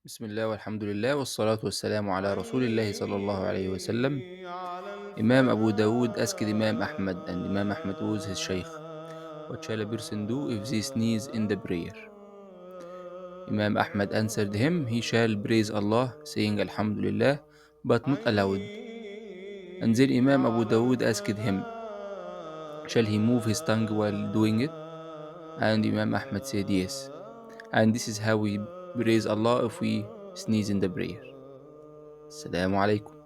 بسم الله والحمد لله والصلاة والسلام على رسول الله صلى الله عليه وسلم. حي على Imam Abu Dawud asked الفلاح. Imam Ahmad, and Imam Ahmad was his Shaykh, "What shall a person do if they sneeze in the prayer?" Imam Ahmad answered him, "He shall praise Allah, saying Alhamdulillah, but not aloud." And then حي Imam Abu على Dawud asked him, "Shall he move his tongue while doing it?" And Imam Ahmad said, "Yes." And this is how we praise Allah if we sneeze in the prayer. Assalamu alaikum.